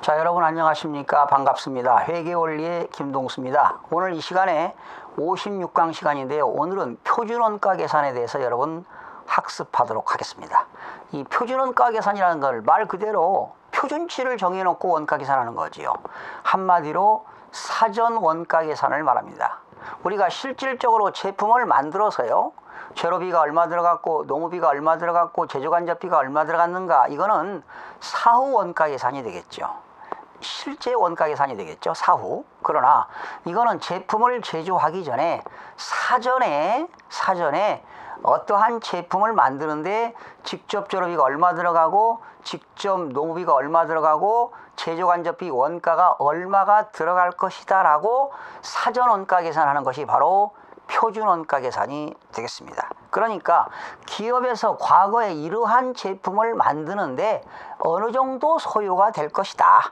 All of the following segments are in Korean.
자, 여러분 안녕하십니까? 반갑습니다. 회계원리의 김동수입니다. 오늘 이 시간에 56강 시간인데요. 오늘은 표준원가 계산에 대해서 여러분 학습하도록 하겠습니다. 이 표준원가 계산이라는 걸 말 그대로 표준치를 정해놓고 원가 계산하는 거지요. 한마디로 사전 원가 계산을 말합니다. 우리가 실질적으로 제품을 만들어서요, 재료비가 얼마 들어갔고 농우비가 얼마 들어갔고 제조간접비가 얼마 들어갔는가, 이거는 사후 원가 계산이 되겠죠. 실제 원가 계산이 되겠죠, 사후. 그러나 이거는 제품을 제조하기 전에 사전에 어떠한 제품을 만드는데 직접 재료비가 얼마 들어가고 직접 농우비가 얼마 들어가고 제조간접비 원가가 얼마가 들어갈 것이다 라고 사전 원가 계산하는 것이 바로 표준 원가 계산이 되겠습니다. 그러니까 기업에서 과거에 이러한 제품을 만드는데 어느 정도 소요가 될 것이다.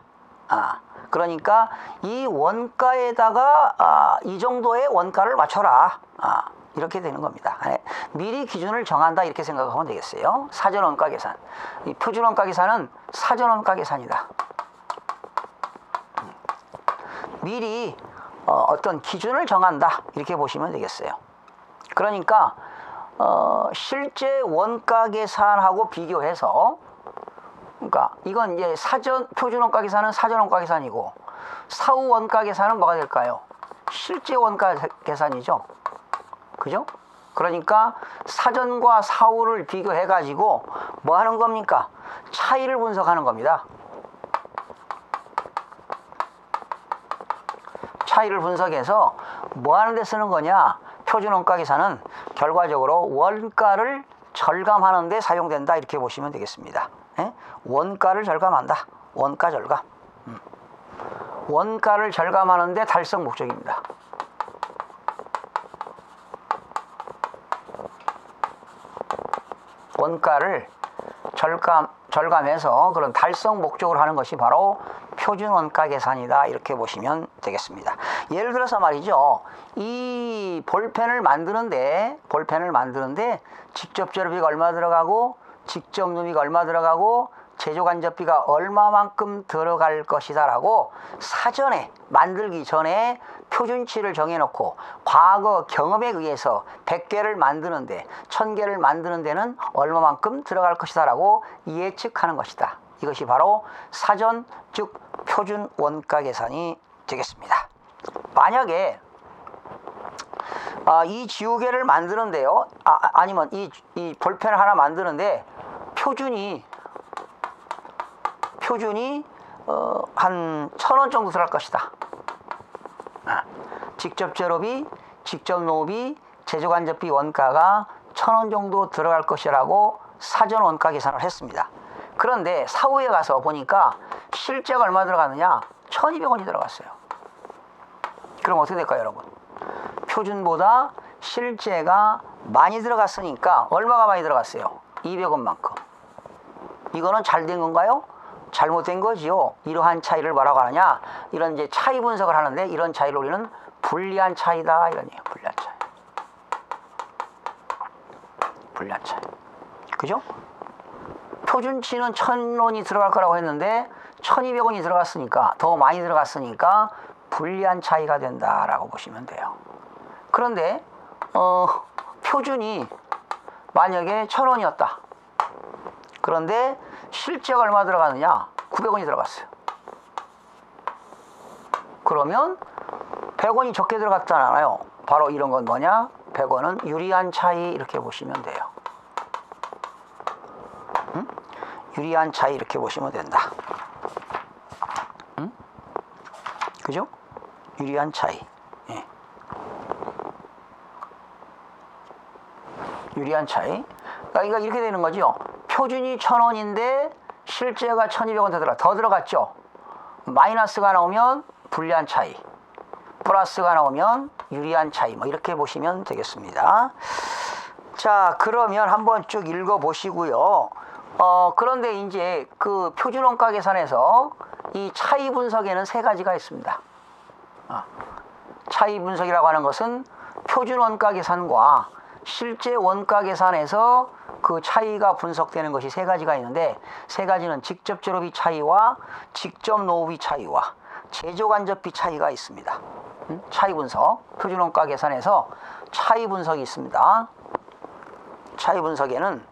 그러니까 이 원가에다가 이 정도의 원가를 맞춰라. 이렇게 되는 겁니다. 미리 기준을 정한다, 이렇게 생각하면 되겠어요. 사전 원가 계산. 이 표준 원가 계산은 사전 원가 계산이다. 미리 어떤 기준을 정한다, 이렇게 보시면 되겠어요. 그러니까 실제 원가 계산하고 비교해서, 그러니까 이건 이제 사전 표준 원가 계산은 사전 원가 계산이고, 사후 원가 계산은 뭐가 될까요? 실제 원가 계산이죠. 그죠? 그러니까 사전과 사후를 비교해 가지고 뭐 하는 겁니까? 차이를 분석하는 겁니다. 차이를 분석해서 뭐 하는 데 쓰는 거냐? 표준 원가 계산은 결과적으로 원가를 절감하는 데 사용된다, 이렇게 보시면 되겠습니다. 원가를 절감한다. 원가 절감. 원가를 절감하는 데 달성 목적입니다. 원가를 절감해서 그런 달성 목적으로 하는 것이 바로 표준 원가 계산이다, 이렇게 보시면 되겠습니다. 예를 들어서 말이죠, 이 볼펜을 만드는데 직접 재료비가 얼마 들어가고 직접 누비가 얼마 들어가고 제조간접비가 얼마만큼 들어갈 것이다 라고 사전에, 만들기 전에 표준치를 정해놓고 과거 경험에 의해서 100개를 만드는데 1000개를 만드는 데는 얼마만큼 들어갈 것이다 라고 예측하는 것이다. 이것이 바로 사전, 즉 표준 원가 계산이 되겠습니다. 만약에 이 지우개를 만드는데요, 아니면 이 볼펜을 하나 만드는데 표준이 한 1000원 정도 들어갈 것이다. 직접 재료비, 직접 노비, 제조간접비 원가가 1000원 정도 들어갈 것이라고 사전 원가 계산을 했습니다. 그런데 사후에 가서 보니까 실제가 얼마 들어가느냐? 1200원이 들어갔어요. 그럼 어떻게 될까요, 여러분? 표준보다 실제가 많이 들어갔으니까 얼마가 많이 들어갔어요? 200원만큼. 이거는 잘 된 건가요? 잘못된 거지요. 이러한 차이를 뭐라고 하느냐? 이런 이제 차이 분석을 하는데, 이런 차이를 우리는 불리한 차이다, 이런 얘기예요. 불리한 차이. 불리한 차이. 그죠? 표준치는 1000원이 들어갈 거라고 했는데 1200원이 들어갔으니까, 더 많이 들어갔으니까 불리한 차이가 된다라고 보시면 돼요. 그런데 표준이 만약에 1000원이었다. 그런데 실제가 얼마 들어가느냐? 900원이 들어갔어요. 그러면 100원이 적게 들어갔잖아요. 바로 이런 건 뭐냐? 100원은 유리한 차이, 이렇게 보시면 돼요. 유리한 차이, 이렇게 보시면 된다. 그죠? 유리한 차이. 예. 유리한 차이. 그러니까 이렇게 되는 거죠. 표준이 1000원인데 실제가 1200원 더 들어갔죠. 마이너스가 나오면 불리한 차이, 플러스가 나오면 유리한 차이, 뭐 이렇게 보시면 되겠습니다. 자, 그러면 한번 쭉 읽어 보시고요. 그런데 이제 그 표준 원가 계산에서 이 차이 분석에는 세 가지가 있습니다. 차이 분석이라고 하는 것은 표준 원가 계산과 실제 원가 계산에서 그 차이가 분석되는 것이 세 가지가 있는데, 세 가지는 직접 재료비 차이와 직접 노후비 차이와 제조간접비 차이가 있습니다. 차이 분석, 표준원가 계산에서 차이 분석이 있습니다. 차이 분석에는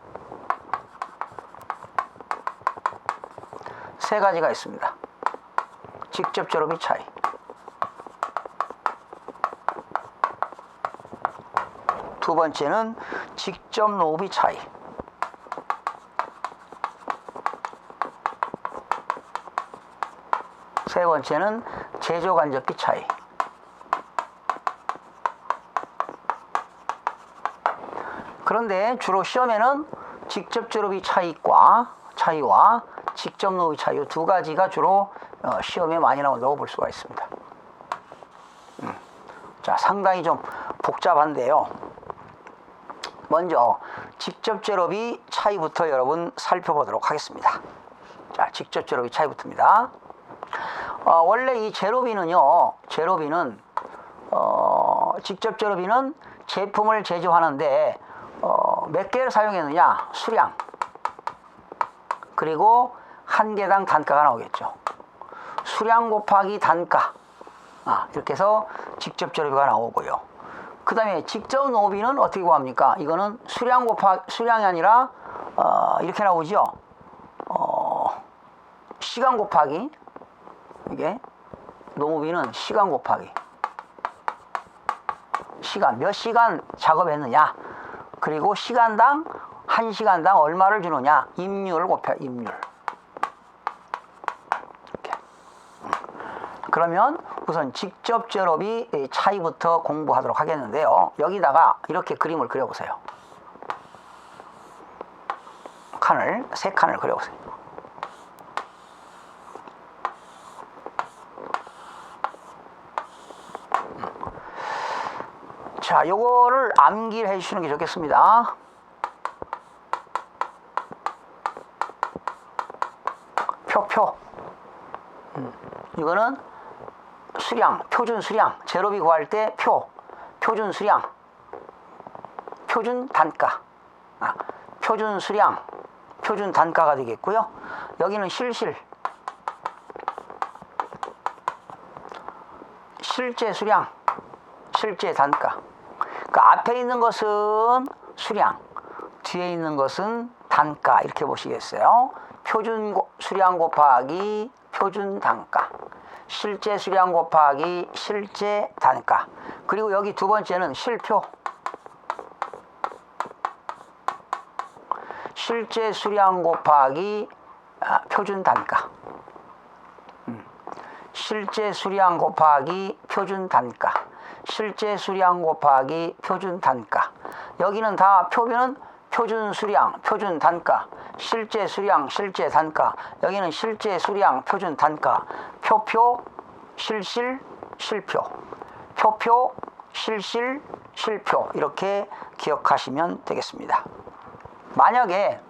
세 가지가 있습니다. 직접 재료비 차이, 두 번째는 직접 노후비 차이, 세 번째는 제조간접비 차이. 그런데 주로 시험에는 직접 재료비 차이와 직접 노후비 차이, 이 두 가지가 주로 시험에 많이 나온다고 볼 수가 있습니다. 자, 상당히 좀 복잡한데요. 먼저 직접 재료비 차이부터 여러분 살펴보도록 하겠습니다. 자, 직접 재료비 차이부터입니다. 원래 이 직접 재료비는 제품을 제조하는데 몇 개를 사용했느냐? 수량, 그리고 한 개당 단가가 나오겠죠. 수량 곱하기 단가, 이렇게 해서 직접 재료비가 나오고요. 그 다음에 직접 노후비는 어떻게 구합니까? 이거는 수량이 아니라 이렇게 나오죠. 시간 곱하기, 이게 노후비는 시간 곱하기 시간, 몇 시간 작업했느냐, 그리고 시간당, 한 시간당 얼마를 주느냐, 임률을 곱해, 임률. 이렇게. 그러면 우선 직접 재료비 차이부터 공부하도록 하겠는데요. 여기다가 이렇게 그림을 그려보세요. 세 칸을 그려보세요. 자, 요거를 암기를 해주시는 게 좋겠습니다. 표. 이거는 수량, 표준 수량, 재료비 구할 때 표준 수량, 표준 단가, 표준 수량, 표준 단가가 되겠고요. 여기는 실제 수량, 실제 단가. 그 앞에 있는 것은 수량, 뒤에 있는 것은 단가, 이렇게 보시겠어요. 표준 수량 곱하기 표준 단가, 실제 수량 곱하기 실제 단가. 그리고 여기 두 번째는 실표, 실제 수량 곱하기 표준 단가, 실제 수량 곱하기 표준 단가, 실제 수량 곱하기 표준 단가. 여기는 다 표변은 표준 수량, 표준 단가, 실제 수량, 실제 단가. 여기는 실제 수량, 표준 단가. 표표, 실실, 실표. 표표, 실실, 실표. 이렇게 기억하시면 되겠습니다. 만약에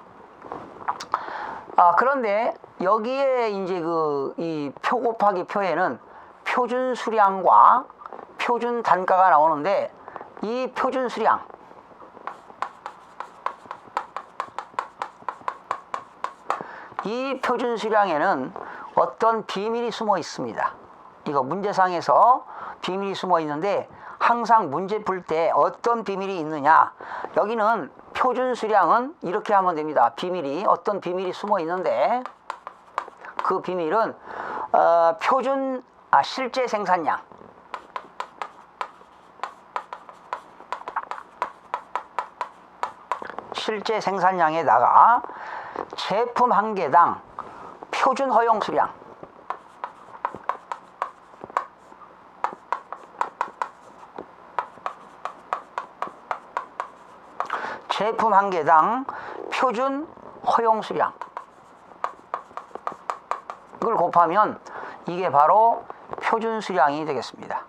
그런데 여기에 이제 이 표 곱하기 표에는 표준 수량과 표준 단가가 나오는데, 이 표준 수량, 이 표준 수량에는 어떤 비밀이 숨어 있습니다. 이거 문제상에서 비밀이 숨어 있는데, 항상 문제 풀 때 어떤 비밀이 있느냐, 여기는 표준 수량은 이렇게 하면 됩니다. 어떤 비밀이 숨어 있는데, 그 비밀은 실제 생산량, 실제 생산량에다가 제품 한 개당 표준 허용 수량, 제품 한 개당 표준 허용 수량, 이걸 곱하면 이게 바로 표준 수량이 되겠습니다.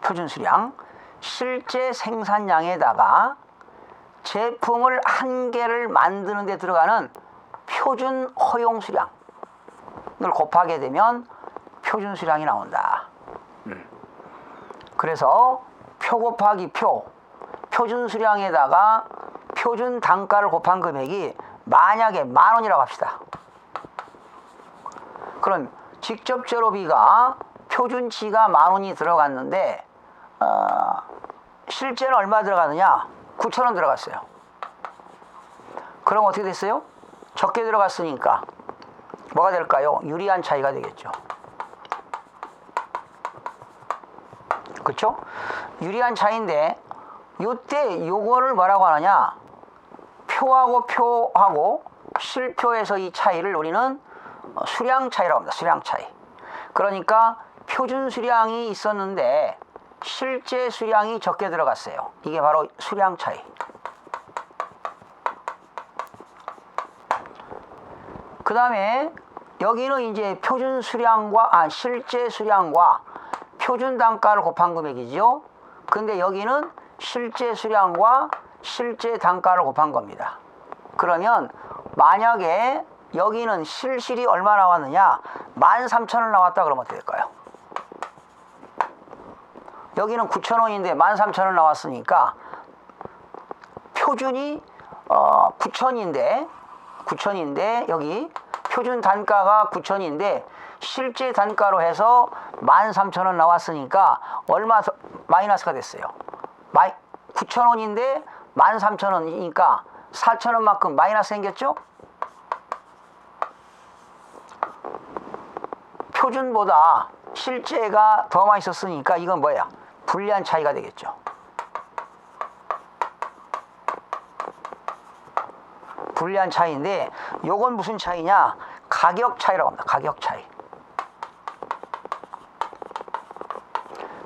표준 수량, 실제 생산량에다가 제품을 한 개를 만드는 데 들어가는 표준 허용 수량을 곱하게 되면 표준 수량이 나온다. 그래서 표 곱하기 표준 수량에다가 표준 단가를 곱한 금액이 만약에 10,000원이라고 합시다. 그럼 직접 재료비가 표준치가 10,000원이 들어갔는데 실제는 얼마 들어가느냐? 9,000원 들어갔어요. 그럼 어떻게 됐어요? 적게 들어갔으니까 뭐가 될까요? 유리한 차이가 되겠죠. 그렇죠? 유리한 차이인데 이때 요거를 뭐라고 하느냐? 표하고 표하고 실표에서 이 차이를 우리는 수량 차이라고 합니다. 수량 차이. 그러니까 표준 수량이 있었는데 실제 수량이 적게 들어갔어요. 이게 바로 수량 차이. 그 다음에 여기는 이제 표준 수량과 실제 수량과 표준 단가를 곱한 금액이죠. 근데 여기는 실제 수량과 실제 단가를 곱한 겁니다. 그러면 만약에 여기는 실실이 얼마 나왔느냐? 13,000원 나왔다 그러면 어떻게 될까요? 여기는 9,000원인데 13,000원 나왔으니까 표준이 9,000인데 여기 표준 단가가 9,000인데 실제 단가로 해서 13,000원 나왔으니까 얼마 마이너스가 됐어요. 9,000원인데 13,000원이니까 4,000원만큼 마이너스 생겼죠? 표준보다 실제가 더 많이 썼으니까 이건 뭐야? 불리한 차이가 되겠죠. 불리한 차이인데 요건 무슨 차이냐? 가격 차이라고 합니다. 가격 차이.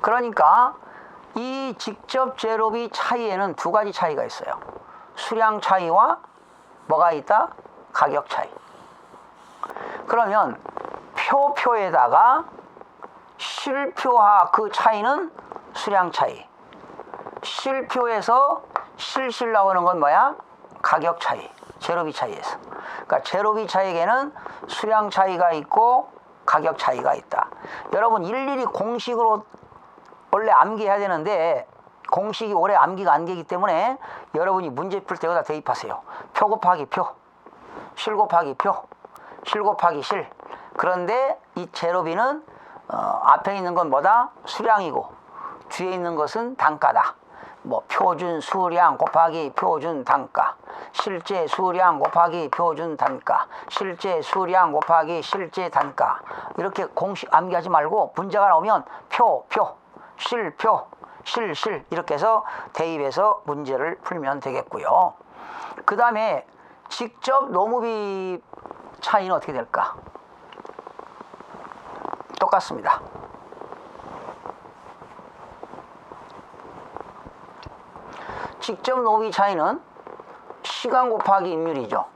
그러니까 이 직접 재료비 차이에는 두 가지 차이가 있어요. 수량 차이와 뭐가 있다? 가격 차이. 그러면 표에다가 실표와 그 차이는 수량 차이. 실표에서 실실 나오는 건 뭐야? 가격 차이. 재료비 차이에서. 그러니까 재료비 차이에는 수량 차이가 있고 가격 차이가 있다. 여러분 일일이 공식으로 원래 암기해야 되는데 공식이 오래 암기가 안 되기 때문에 여러분이 문제 풀 때 여기다 대입하세요. 표 곱하기 표, 실 곱하기 표, 실 곱하기 실. 그런데 이 재료비는 앞에 있는 건 뭐다? 수량이고 뒤에 있는 것은 단가다. 뭐 표준 수량 곱하기 표준 단가, 실제 수량 곱하기 표준 단가, 실제 수량 곱하기 실제 단가. 이렇게 공식 암기하지 말고 문제가 나오면 표, 실표, 실 이렇게 해서 대입해서 문제를 풀면 되겠고요. 그 다음에 직접 노무비 차이는 어떻게 될까? 똑같습니다. 직접 노무비 차이는 시간 곱하기 임률이죠.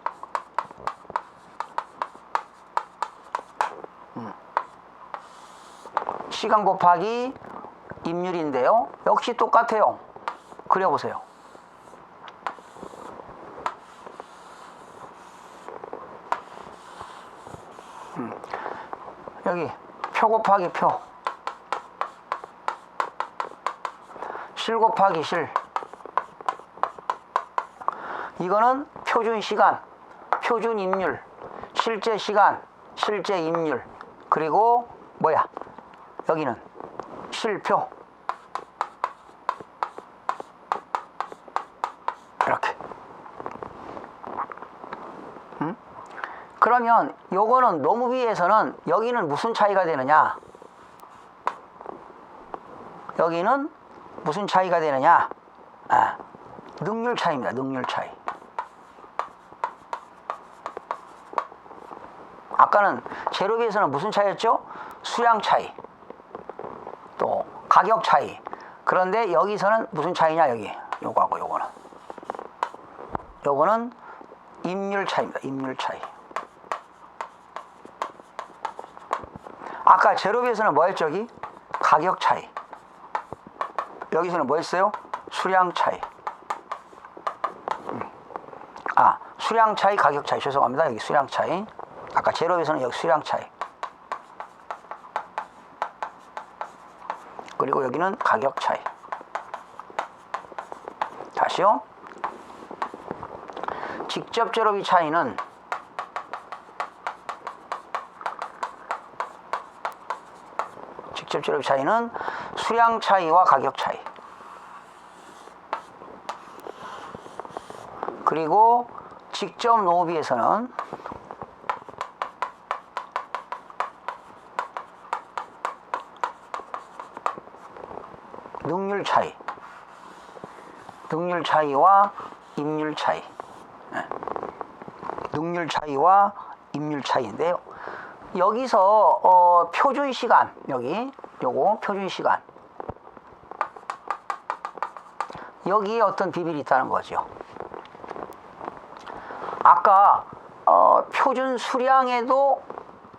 시간 곱하기 임률인데요. 역시 똑같아요. 그려보세요. 여기 표 곱하기 표, 실 곱하기 실. 이거는 표준 시간, 표준 임률, 실제 시간, 실제 임률. 그리고 뭐야? 여기는 실표. 이렇게. 그러면 요거는 노무비에서는 여기는 무슨 차이가 되느냐? 여기는 무슨 차이가 되느냐? 능률 차이입니다. 능률 차이. 아까는 재료비에서는 무슨 차이였죠? 수량 차이. 또 가격 차이. 그런데 여기서는 무슨 차이냐? 여기 요거하고 요거는 임률 차이입니다. 임률 차이. 아까 재료비에서는 뭐였죠? 여기 가격 차이. 여기서는 뭐였어요? 수량 차이. 수량 차이, 가격 차이. 죄송합니다. 여기 수량 차이. 아까 재료비에서는 여기 수량 차이. 그리고 여기는 가격 차이. 보십시오. 직접 제로비 차이는 수량 차이와 가격 차이, 그리고 직접 노비에서는 능률 차이와 임률 차이, 능률 차이와 임률 차이인데요. 여기서 표준 시간, 요거 표준 시간, 여기에 어떤 비밀이 있다는 거죠. 아까 표준 수량에도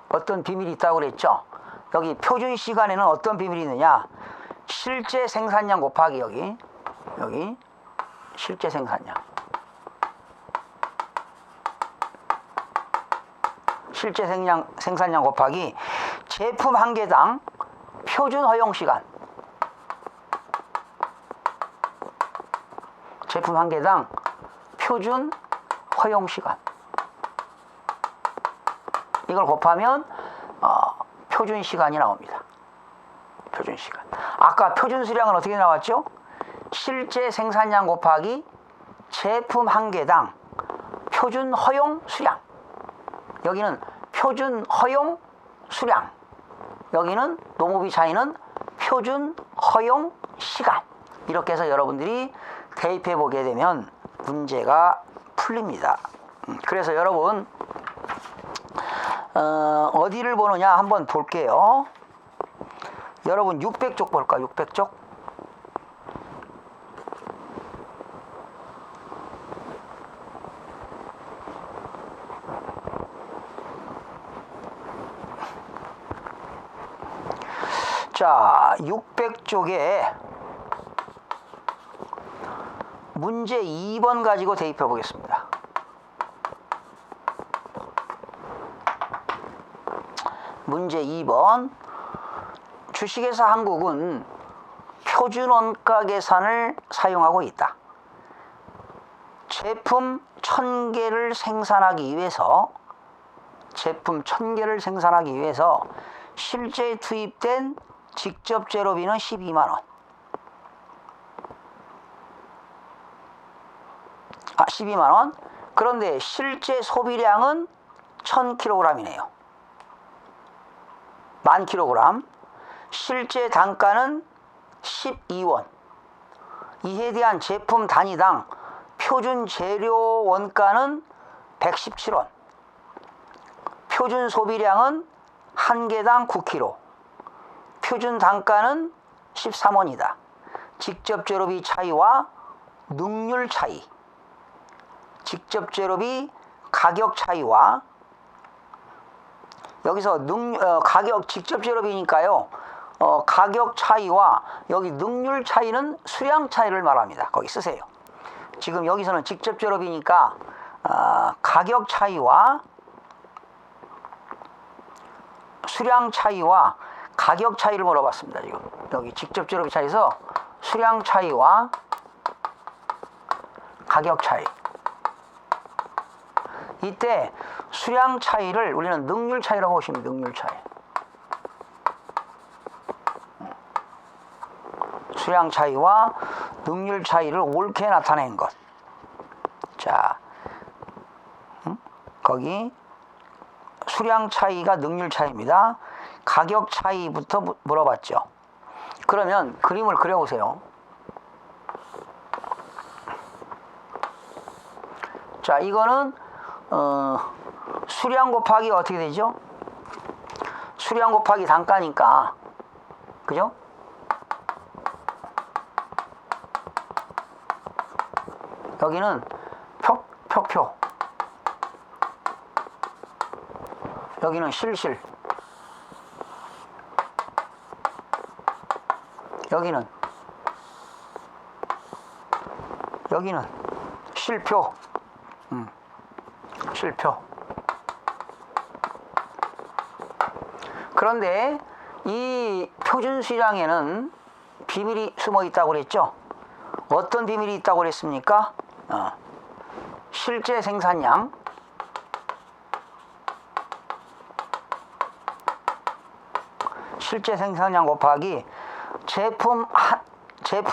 어떤 비밀이 있다고 그랬죠. 여기 표준 시간에는 어떤 비밀이 있느냐? 실제 생산량 곱하기 여기 실제 생산량, 생산량 곱하기 제품 한 개당 표준 허용 시간, 제품 한 개당 표준 허용 시간, 이걸 곱하면 표준 시간이 나옵니다. 표준 시간. 아까 표준 수량은 어떻게 나왔죠? 실제 생산량 곱하기 제품 한 개당 표준 허용 수량. 여기는 표준 허용 수량, 여기는 노모비 차이는 표준 허용 시간. 이렇게 해서 여러분들이 대입해 보게 되면 문제가 풀립니다. 그래서 여러분 어디를 보느냐 한번 볼게요. 여러분 600쪽 볼까? 600쪽. 자, 600쪽에 문제 2번 가지고 대입해 보겠습니다. 문제 2번. 주식회사 한국은 표준 원가 계산을 사용하고 있다. 제품 1000개를 생산하기 위해서 실제 투입된 직접 제로비는 12만 원. 12만 원. 그런데 실제 소비량은 1000kg이네요. 10,000kg. 실제 단가는 12원. 이에 대한 제품 단위당 표준 재료 원가는 117원. 표준 소비량은 한 개당 9kg. 표준 단가는 13원이다. 직접 제로비 차이와 능률 차이, 직접 제로비 가격 차이와, 여기서 가격 직접 제로비니까요. 가격 차이와 여기 능률 차이는 수량 차이를 말합니다. 거기 쓰세요. 지금 여기서는 직접 제로비니까 가격 차이와 수량 차이와 가격 차이를 물어봤습니다. 지금 여기 직접 제로비 차이에서 수량 차이와 가격 차이. 이때 수량 차이를 우리는 능률 차이라고 보시면 됩니다. 능률 차이. 수량 차이와 능률 차이를 옳게 나타낸 것. 자, 거기 수량 차이가 능률 차이입니다. 가격 차이부터 물어봤죠. 그러면 그림을 그려보세요. 자, 이거는 수량 곱하기 어떻게 되죠? 수량 곱하기 단가니까, 그죠? 여기는 표표, 여기는 실실, 여기는 실표, 실표. 그런데 이 표준 수량에는 비밀이 숨어 있다고 그랬죠. 어떤 비밀이 있다고 그랬습니까? 실제 생산량 곱하기 제품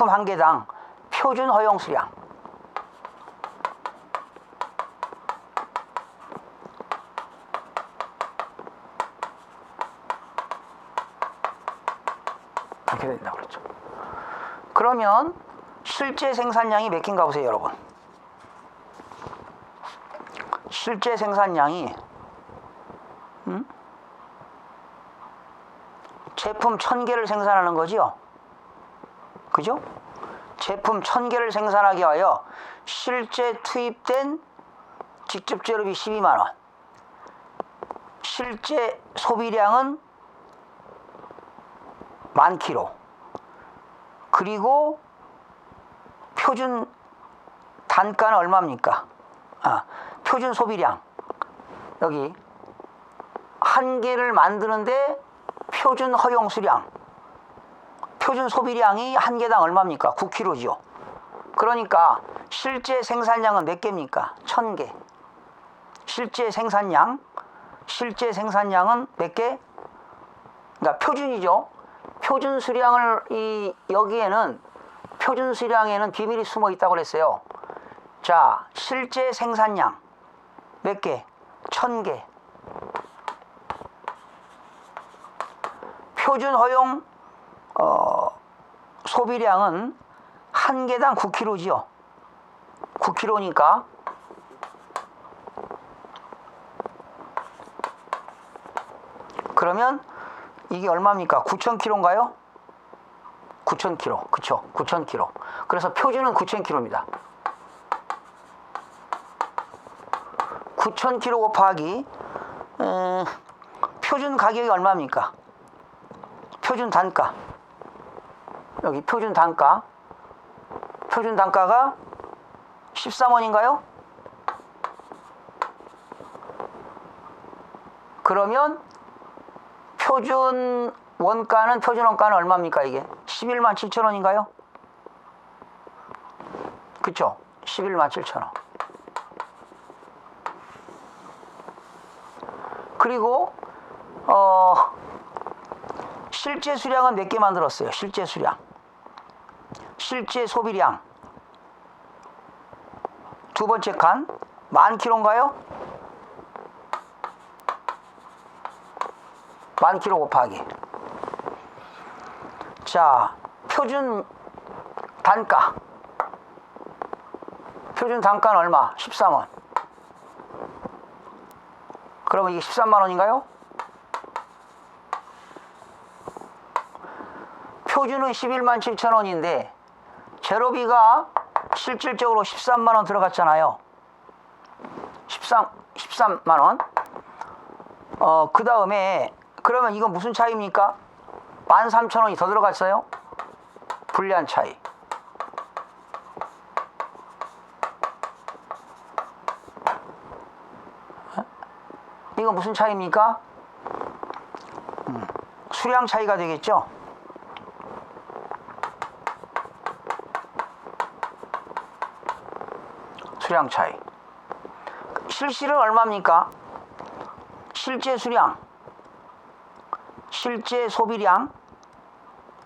한 개당 표준 허용 수량. 이렇게 된다고 그랬죠. 그러면 실제 생산량이 몇 개인가 보세요, 여러분. 실제 생산량이 제품 1000개를 생산하는 거지요. 그죠? 제품 1000개를 생산하기 위하여 실제 투입된 직접 재료비 12만 원. 실제 소비량은 10,000kg. 그리고 표준 단가는 얼마입니까? 표준 소비량. 여기 한 개를 만드는데 표준 허용 수량, 표준 소비량이 한 개당 얼마입니까? 9kg죠. 그러니까 실제 생산량은 몇 개입니까? 1000개. 실제 생산량은 몇 개? 그러니까 표준이죠. 표준 수량을 여기에는 표준 수량에는 비밀이 숨어 있다고 그랬어요. 자, 실제 생산량 몇 개? 1000개. 표준 허용 소비량은 한 개당 9kg지요. 9kg니까 그러면 이게 얼마입니까? 9,000kg인가요? 9,000kg. 그쵸? 9,000kg. 그래서 표준은 9,000kg입니다. 9,000kg 곱하기 표준 가격이 얼마입니까? 표준 단가. 여기 표준 단가. 표준 단가가 13원인가요? 그러면 표준 원가는 얼마입니까, 이게? 117,000원인가요? 그쵸? 117,000원. 그리고 실제 수량은 몇 개 만들었어요? 실제 수량. 실제 소비량. 두 번째 칸 10,000kg인가요? 10,000kg 곱하기. 자, 표준 단가. 표준 단가는 얼마? 13원. 그러면 이게 13만 원인가요? 표준은 117,000원인데 재료비가 실질적으로 13만 원 들어갔잖아요. 13만 원. 그 다음에 그러면 이건 무슨 차이입니까? 13,000원이 더 들어갔어요. 불리한 차이. 이건 무슨 차이입니까? 수량 차이가 되겠죠. 수량 차이. 실실은 얼마입니까? 실제 수량, 실제 소비량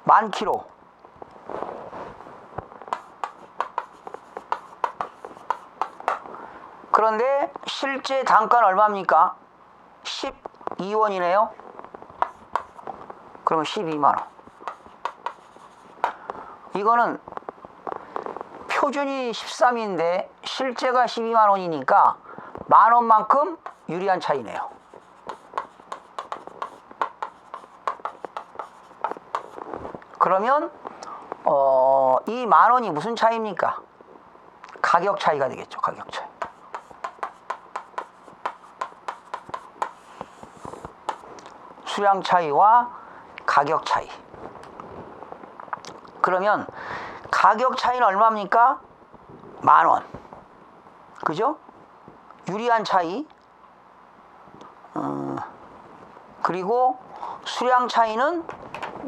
10,000kg. 그런데 실제 단가는 얼마입니까? 12원이네요. 그러면 12만 원. 이거는 표준이 13인데 실제가 12만 원이니까 만 원만큼 유리한 차이네요. 그러면 이 만 원이 무슨 차이입니까? 가격 차이가 되겠죠. 가격 차이. 수량 차이와 가격 차이. 그러면 가격 차이는 얼마입니까? 만 원. 그죠? 유리한 차이. 그리고 수량 차이는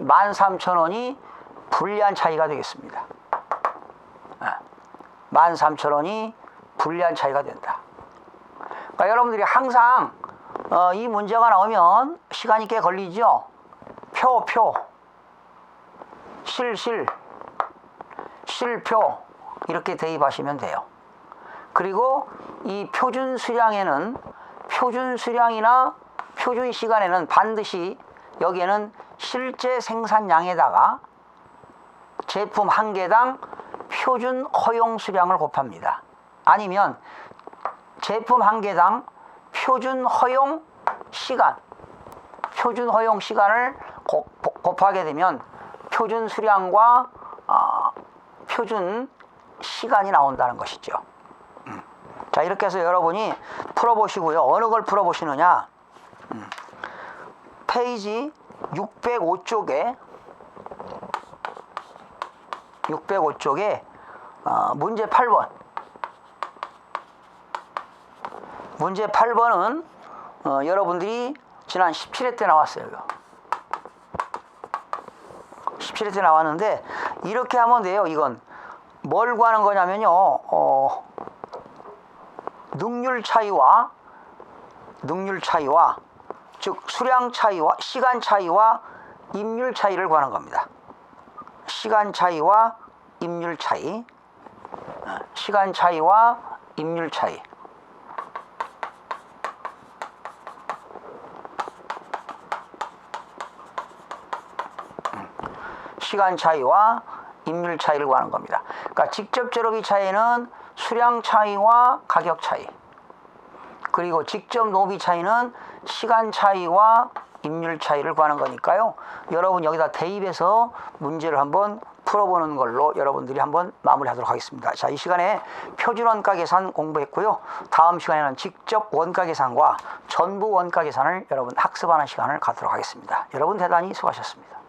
13,000원이 불리한 차이가 되겠습니다. 13,000원이 불리한 차이가 된다. 그러니까 여러분들이 항상 이 문제가 나오면 시간이 꽤 걸리죠. 표, 실표 이렇게 대입하시면 돼요. 그리고 이 표준 수량에는 표준 수량이나 표준 시간에는 반드시 여기에는 실제 생산량에다가 제품 한 개당 표준 허용 수량을 곱합니다. 아니면 제품 한 개당 표준 허용 시간, 표준 허용 시간을 곱하게 되면 표준 수량과 표준 시간이 나온다는 것이죠. 자, 이렇게 해서 여러분이 풀어보시고요. 어느 걸 풀어보시느냐? 페이지 605쪽에 문제 8번. 문제 8번은 여러분들이 지난 17회 때 나왔어요. 17회 때 나왔는데 이렇게 하면 돼요. 이건 뭘 구하는 거냐면요. 능률 차이와 즉 수량 차이와 시간 차이와 임률 차이를 구하는 겁니다. 시간 차이와 임률 차이. 시간 차이와 임률 차이. 시간 차이와 임률 차이를 구하는 겁니다. 그러니까 직접 재료비 차이는 수량 차이와 가격 차이. 그리고 직접 노비 차이는 시간 차이와 임률 차이를 구하는 거니까요. 여러분 여기다 대입해서 문제를 한번 풀어보는 걸로 여러분들이 한번 마무리하도록 하겠습니다. 자, 이 시간에 표준 원가 계산 공부했고요. 다음 시간에는 직접 원가 계산과 전부 원가 계산을 여러분 학습하는 시간을 갖도록 하겠습니다. 여러분 대단히 수고하셨습니다.